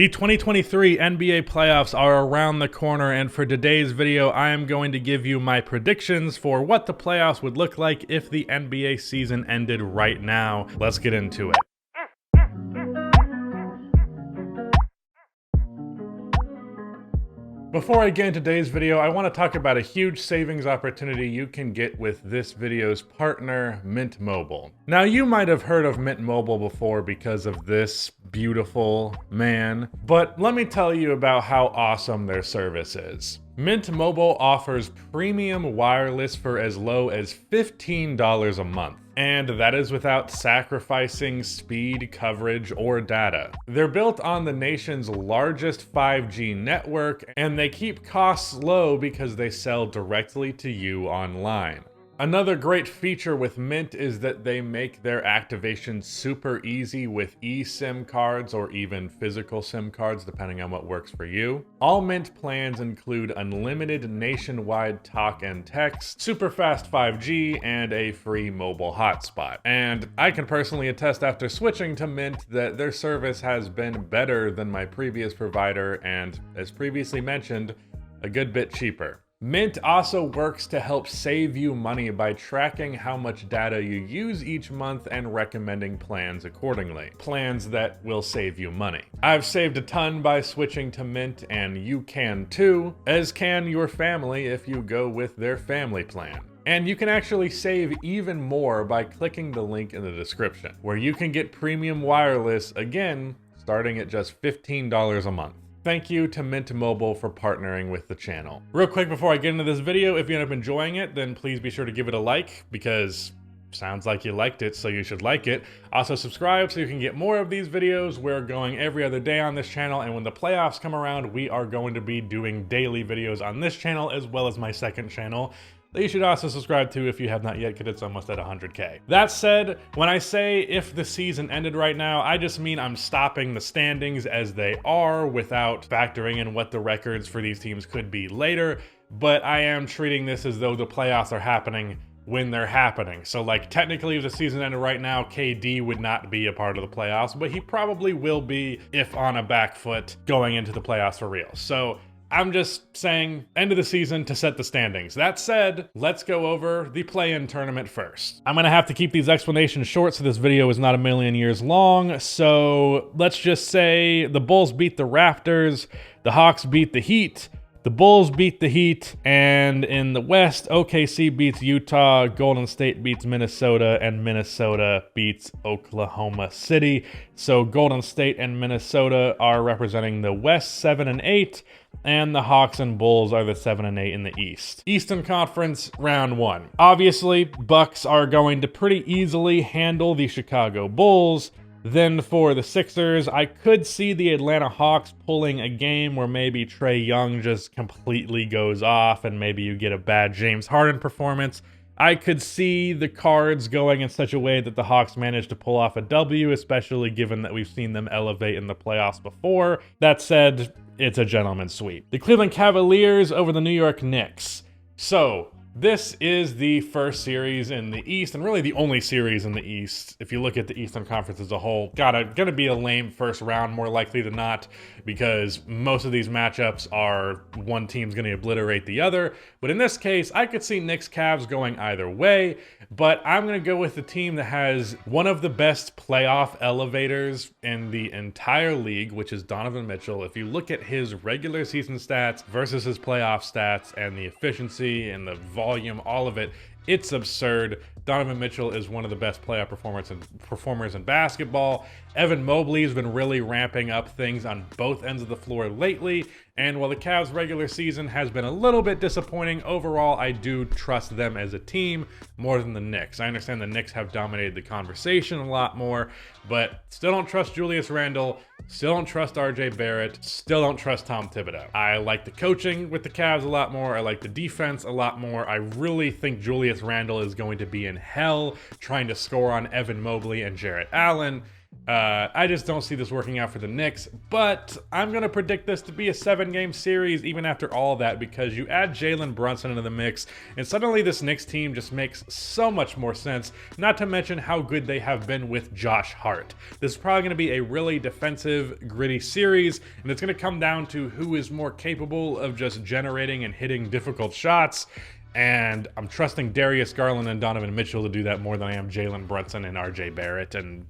The 2023 NBA playoffs are around the corner, and for today's video, I am going to give you my predictions for what the playoffs would look like if the NBA season ended right now. Let's get into it. Before I get into today's video, I want to talk about a huge savings opportunity you can get with this video's partner, Mint Mobile. Now, you might have heard of Mint Mobile before because of this beautiful man, but let me tell you about how awesome their service is. Mint Mobile offers premium wireless for as low as $15 a month. And that is without sacrificing speed, coverage, or data. They're built on the nation's largest 5G network, and they keep costs low because they sell directly to you online. Another great feature with Mint is that they make their activation super easy with eSIM cards or even physical SIM cards, depending on what works for you. All Mint plans include unlimited nationwide talk and text, super fast 5G, and a free mobile hotspot. And I can personally attest after switching to Mint that their service has been better than my previous provider and, as previously mentioned, a good bit cheaper. Mint also works to help save you money by tracking how much data you use each month and recommending plans accordingly. Plans that will save you money. I've saved a ton by switching to Mint, and you can too, as can your family if you go with their family plan. And you can actually save even more by clicking the link in the description, where you can get premium wireless, again, starting at just $15 a month. Thank you to Mint Mobile for partnering with the channel. Real quick before I get into this video, if you end up enjoying it, then please be sure to give it a like, because sounds like you liked it, so you should like it. Also subscribe so you can get more of these videos. We're going every other day on this channel, and when the playoffs come around, we are going to be doing daily videos on this channel as well as my second channel that you should also subscribe to if you have not yet, because it's almost at 100K. That said, when I say if the season ended right now, I just mean I'm stopping the standings as they are without factoring in what the records for these teams could be later, but I am treating this as though the playoffs are happening when they're happening. So like technically if the season ended right now, KD would not be a part of the playoffs, but he probably will be if on a back foot going into the playoffs for real. So I'm just saying end of the season to set the standings. That said, let's go over the play-in tournament first. I'm gonna have to keep these explanations short so this video is not a million years long. So let's just say the Bulls beat the Raptors, the Hawks beat the Heat, the Bulls beat the Heat, and in the West, OKC beats Utah, Golden State beats Minnesota, and Minnesota beats Oklahoma City. So Golden State and Minnesota are representing the West 7 and 8, and the Hawks and Bulls are the 7 and 8 in the East. Eastern Conference, round 1. Obviously, Bucks are going to pretty easily handle the Chicago Bulls. Then for the Sixers, I could see the Atlanta Hawks pulling a game where maybe Trae Young just completely goes off and maybe you get a bad James Harden performance. I could see the cards going in such a way that the Hawks manage to pull off a W, especially given that we've seen them elevate in the playoffs before. That said, it's a gentleman's sweep. The Cleveland Cavaliers over the New York Knicks. So this is the first series in the East, and really the only series in the East. If you look at the Eastern Conference as a whole, gonna be a lame first round, more likely than not, because most of these matchups are one team's gonna obliterate the other. But in this case, I could see Knicks Cavs going either way, but I'm gonna go with the team that has one of the best playoff elevators in the entire league, which is Donovan Mitchell. If you look at his regular season stats versus his playoff stats and the efficiency and the volume, all of it, it's absurd. Donovan Mitchell is one of the best playoff performers in basketball. Evan Mobley has been really ramping up things on both ends of the floor lately. And while the Cavs' regular season has been a little bit disappointing, overall, I do trust them as a team more than the Knicks. I understand the Knicks have dominated the conversation a lot more, but still don't trust Julius Randle, still don't trust RJ Barrett, still don't trust Tom Thibodeau. I like the coaching with the Cavs a lot more. I like the defense a lot more. I really think Julius Randle is going to be in hell trying to score on Evan Mobley and Jarrett Allen. I just don't see this working out for the Knicks, but I'm going to predict this to be a 7-game series even after all that, because you add Jalen Brunson into the mix, and suddenly this Knicks team just makes so much more sense, not to mention how good they have been with Josh Hart. This is probably going to be a really defensive, gritty series, and it's going to come down to who is more capable of just generating and hitting difficult shots. And I'm trusting Darius Garland and Donovan Mitchell to do that more than I am Jalen Brunson and RJ Barrett and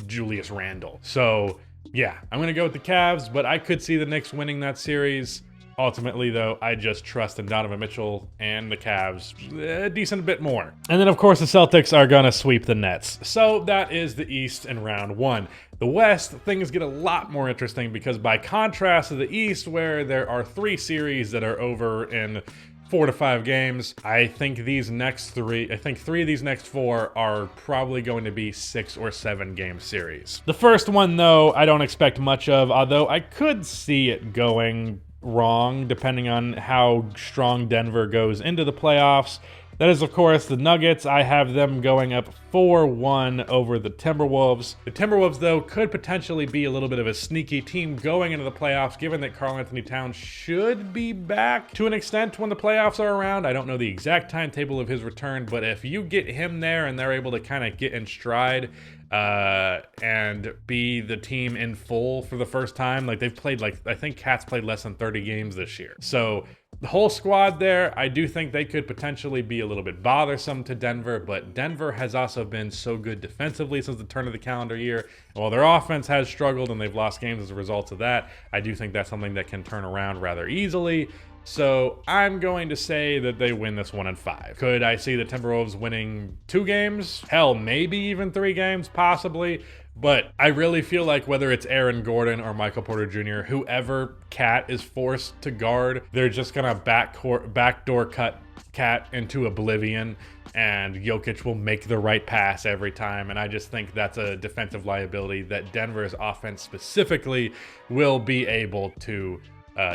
Julius Randle. So, yeah, I'm going to go with the Cavs, but I could see the Knicks winning that series. Ultimately, though, I just trust in Donovan Mitchell and the Cavs a decent bit more. And then, of course, the Celtics are going to sweep the Nets. So that is the East in round 1. The West, things get a lot more interesting because by contrast to the East, where there are 3 series that are over in 4 to 5 games. I think 3 of these next 4 are probably going to be 6 or 7 game series. The first one, though, I don't expect much of, although I could see it going wrong depending on how strong Denver goes into the playoffs. That is, of course, the Nuggets. I have them going up 4-1 over the Timberwolves. The Timberwolves, though, could potentially be a little bit of a sneaky team going into the playoffs, given that Karl-Anthony Towns should be back to an extent when the playoffs are around. I don't know the exact timetable of his return, but if you get him there and they're able to kind of get in stride and be the team in full for the first time, like they've played, I think Cat's played less than 30 games this year. So the whole squad there, I do think they could potentially be a little bit bothersome to Denver, but Denver has also been so good defensively since the turn of the calendar year. And while their offense has struggled and they've lost games as a result of that, I do think that's something that can turn around rather easily. So I'm going to say that they win this 1 in 5. Could I see the Timberwolves winning 2 games? Hell, maybe even 3 games, possibly. But I really feel like whether it's Aaron Gordon or Michael Porter Jr., whoever Cat is forced to guard, they're just going to backdoor cut Cat into oblivion, and Jokic will make the right pass every time. And I just think that's a defensive liability that Denver's offense specifically will be able to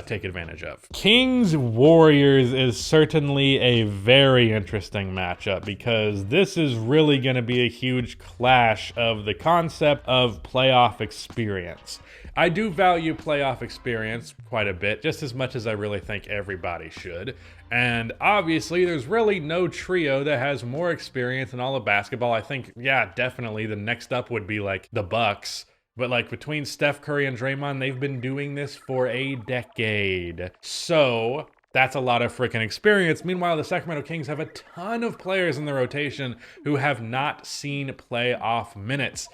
take advantage of. Kings-Warriors is certainly a very interesting matchup because this is really going to be a huge clash of the concept of playoff experience. I do value playoff experience quite a bit, just as much as I really think everybody should. And obviously, there's really no trio that has more experience in all of basketball. I think, yeah, definitely the next up would be like the Bucks. But between Steph Curry and Draymond, they've been doing this for a decade. So that's a lot of freaking experience. Meanwhile, the Sacramento Kings have a ton of players in the rotation who have not seen playoff minutes.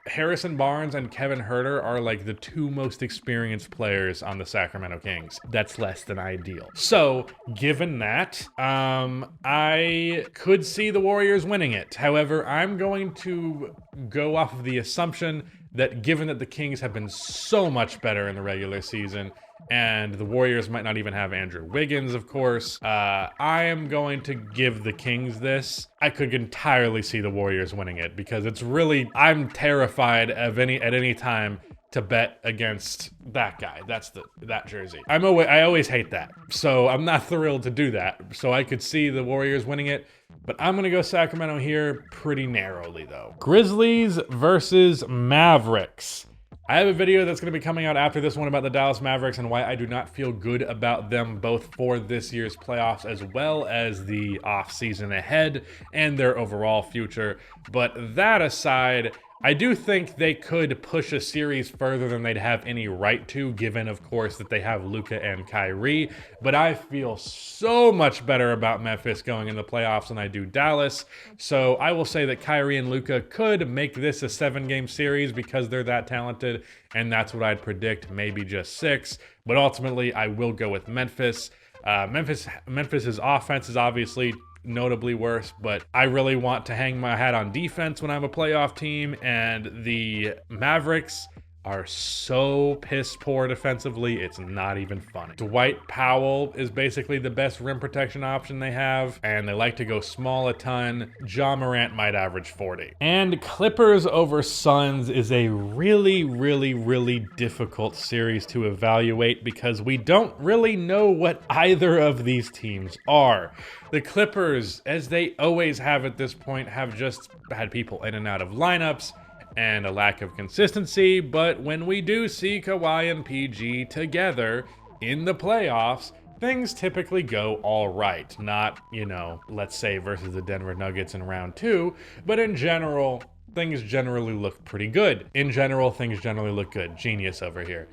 Harrison Barnes and Kevin Huerter are the 2 most experienced players on the Sacramento Kings. That's less than ideal. So given that, I could see the Warriors winning it. However, I'm going to go off of the assumption that given that the Kings have been so much better in the regular season, and the Warriors might not even have Andrew Wiggins, of course, I am going to give the Kings this. I could entirely see the Warriors winning it because it's really, I'm terrified at any time to bet against that guy. That jersey. I always hate that. So I'm not thrilled to do that. So I could see the Warriors winning it, but I'm going to go Sacramento here pretty narrowly though. Grizzlies versus Mavericks. I have a video that's going to be coming out after this one about the Dallas Mavericks and why I do not feel good about them both for this year's playoffs as well as the offseason ahead and their overall future. But that aside, I do think they could push a series further than they'd have any right to, given, of course, that they have Luka and Kyrie. But I feel so much better about Memphis going in the playoffs than I do Dallas. So I will say that Kyrie and Luka could make this a 7-game series because they're that talented, and that's what I'd predict, maybe just 6. But ultimately, I will go with Memphis. Memphis's offense is obviously notably worse, but I really want to hang my hat on defense when I'm a playoff team, and the Mavericks are so piss poor defensively, it's not even funny. Dwight Powell is basically the best rim protection option they have, and they like to go small a ton. Ja Morant might average 40. And Clippers over Suns is a really, really, really difficult series to evaluate because we don't really know what either of these teams are. The Clippers, as they always have at this point, have just had people in and out of lineups, and a lack of consistency, but when we do see Kawhi and PG together in the playoffs, things typically go all right. Not, you know, let's say versus the Denver Nuggets in round 2, but in general, things generally look pretty good. In general, things generally look good. Genius over here.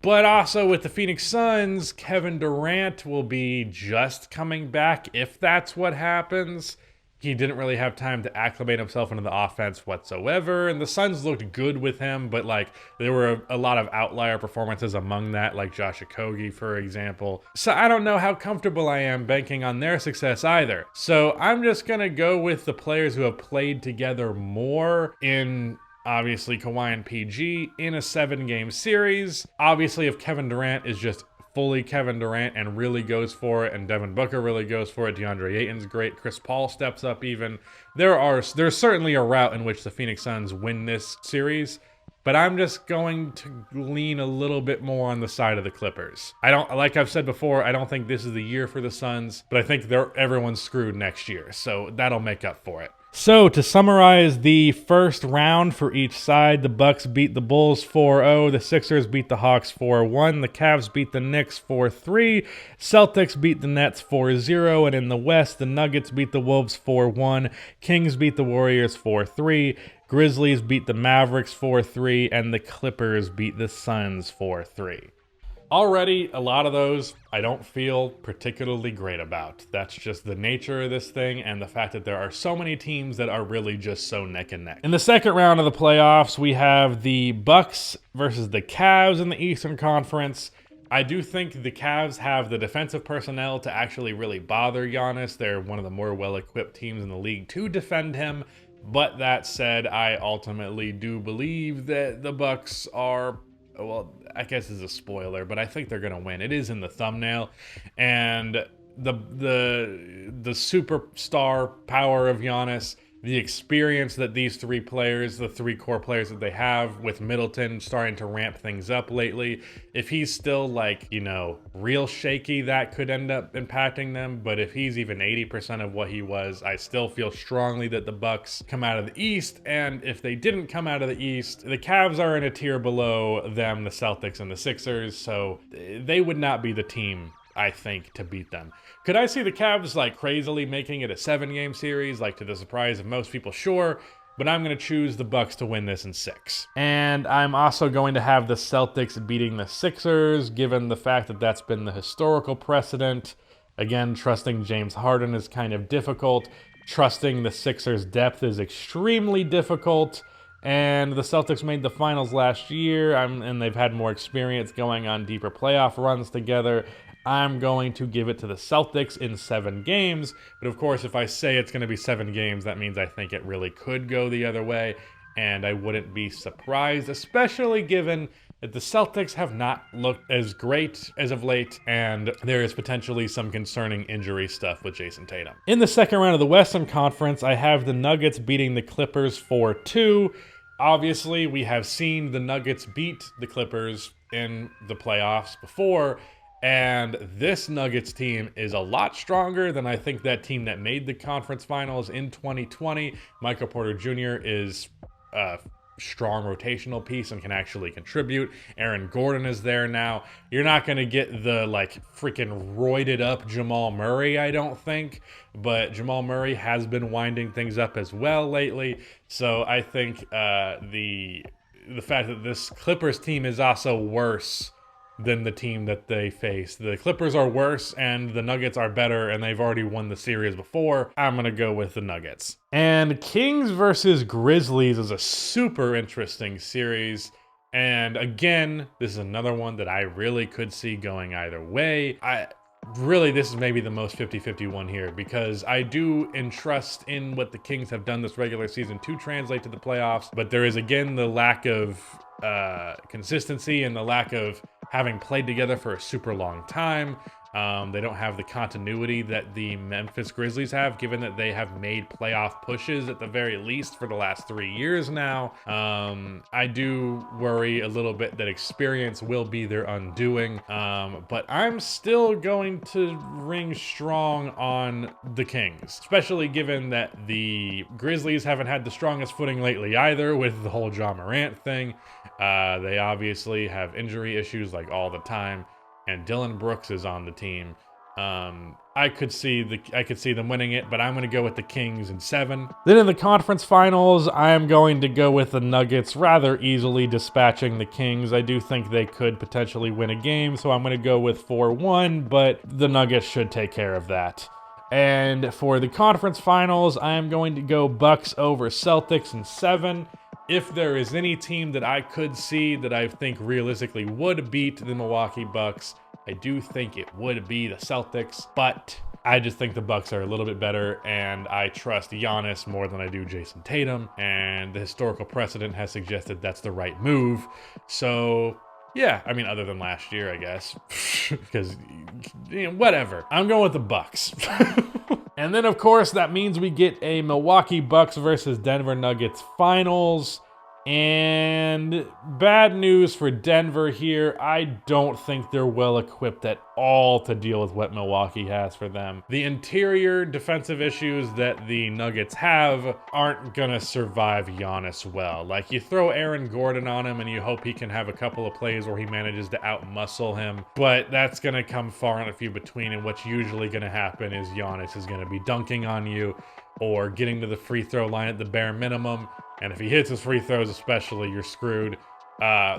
But also with the Phoenix Suns, Kevin Durant will be just coming back if that's what happens. He didn't really have time to acclimate himself into the offense whatsoever, and the Suns looked good with him, but like there were a lot of outlier performances among that, like Josh Okogie, for example. So I don't know how comfortable I am banking on their success either. So I'm just gonna go with the players who have played together more in obviously Kawhi and PG in a 7-game series. Obviously, if Kevin Durant is just fully Kevin Durant and really goes for it, and Devin Booker really goes for it, DeAndre Ayton's great, Chris Paul steps up even, there's certainly a route in which the Phoenix Suns win this series, but I'm just going to lean a little bit more on the side of the Clippers. Like I've said before, I don't think this is the year for the Suns, but I think everyone's screwed next year, so that'll make up for it. So to summarize the first round for each side, the Bucks beat the Bulls 4-0, the Sixers beat the Hawks 4-1, the Cavs beat the Knicks 4-3, Celtics beat the Nets 4-0, and in the West, the Nuggets beat the Wolves 4-1, Kings beat the Warriors 4-3, Grizzlies beat the Mavericks 4-3, and the Clippers beat the Suns 4-3. Already, a lot of those I don't feel particularly great about. That's just the nature of this thing and the fact that there are so many teams that are really just so neck and neck. In the second round of the playoffs, we have the Bucks versus the Cavs in the Eastern Conference. I do think the Cavs have the defensive personnel to actually really bother Giannis. They're one of the more well-equipped teams in the league to defend him. But that said, I ultimately do believe that the Bucks are, well, I guess it's a spoiler, but I think they're going to win. It is in the thumbnail, and the superstar power of Giannis, the experience that these three players, the three core players that they have, with Middleton starting to ramp things up lately, if he's still like, you know, real shaky, that could end up impacting them. But if he's even 80% of what he was, I still feel strongly that the Bucks come out of the East. And if they didn't come out of the East, the Cavs are in a tier below them, the Celtics and the Sixers, so they would not be the team, I think, to beat them. Could I see the Cavs like crazily making it a 7-game series, like to the surprise of most people? Sure, but I'm going to choose the Bucks to win this in 6. And I'm also going to have the Celtics beating the Sixers, given the fact that that's been the historical precedent. Again, trusting James Harden is kind of difficult. Trusting the Sixers' depth is extremely difficult. And the Celtics made the finals last year, and they've had more experience going on deeper playoff runs together. I'm going to give it to the Celtics in 7 games. But of course, if I say it's going to be 7 games, that means I think it really could go the other way. And I wouldn't be surprised, especially given that the Celtics have not looked as great as of late, and there is potentially some concerning injury stuff with Jason Tatum. In the second round of the Western Conference, I have the Nuggets beating the Clippers 4-2. Obviously, we have seen the Nuggets beat the Clippers in the playoffs before, and this Nuggets team is a lot stronger than I think that team that made the conference finals in 2020. Michael Porter Jr. is a strong rotational piece and can actually contribute. Aaron Gordon is there now. You're not going to get the like freaking roided up Jamal Murray, I don't think, but Jamal Murray has been winding things up as well lately. So I think the fact that this Clippers team is also worse than the team that they face. The Clippers are worse and the Nuggets are better, and they've already won the series before. I'm going to go with the Nuggets. And Kings versus Grizzlies is a super interesting series. And again, this is another one that I really could see going either way. This is maybe the most 50-50 one here, because I do entrust in what the Kings have done this regular season to translate to the playoffs, but there is again the lack of consistency and the lack of having played together for a super long time. They don't have the continuity that the Memphis Grizzlies have, given that they have made playoff pushes at the very least for the last 3 years now. I do worry a little bit that experience will be their undoing, but I'm still going to ring strong on the Kings, especially given that the Grizzlies haven't had the strongest footing lately either with the whole Ja Morant thing. They obviously have injury issues like all the time, and Dylan Brooks is on the team. I could see them winning it, but I'm going to go with the Kings in 7. Then in the conference finals, I am going to go with the Nuggets, rather easily dispatching the Kings. I do think they could potentially win a game, so I'm going to go with 4-1, but the Nuggets should take care of that. And for the conference finals, I am going to go Bucks over Celtics in 7. If there is any team that I could see that I think realistically would beat the Milwaukee Bucks, I do think it would be the Celtics, but I just think the Bucks are a little bit better, and I trust Giannis more than I do Jason Tatum, and the historical precedent has suggested that's the right move. So yeah, I mean, other than last year, I guess, because whatever. I'm going with the Bucks. And then, of course, that means we get a Milwaukee Bucks versus Denver Nuggets finals. And bad news for Denver here. I don't think they're well equipped at all to deal with what Milwaukee has for them. The interior defensive issues that the Nuggets have aren't gonna survive Giannis well. Like, you throw Aaron Gordon on him and you hope he can have a couple of plays where he manages to outmuscle him, but that's gonna come far and few between, and what's usually gonna happen is Giannis is gonna be dunking on you or getting to the free throw line at the bare minimum. And if he hits his free throws especially, you're screwed.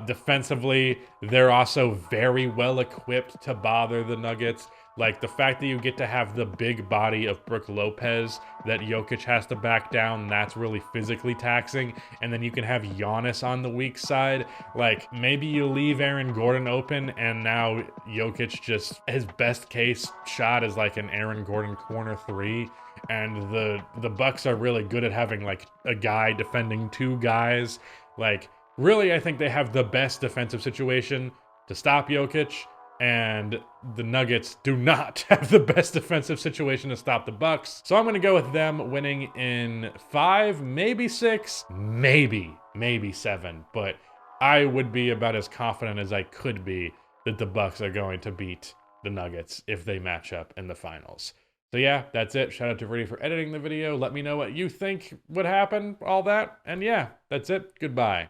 Defensively, they're also very well equipped to bother the Nuggets. Like, the fact that you get to have the big body of Brook Lopez that Jokic has to back down, that's really physically taxing. And then you can have Giannis on the weak side. Like, maybe you leave Aaron Gordon open, and now Jokic just, his best case shot is like an Aaron Gordon corner 3. And the Bucks are really good at having like a guy defending 2 guys. Like, really, I think they have the best defensive situation to stop Jokic, and the Nuggets do not have the best defensive situation to stop the Bucks. So I'm going to go with them winning in 5, maybe 6, maybe 7. But I would be about as confident as I could be that the Bucks are going to beat the Nuggets if they match up in the finals. So yeah, that's it. Shout out to Verdi for editing the video. Let me know what you think would happen, all that. And yeah, that's it. Goodbye.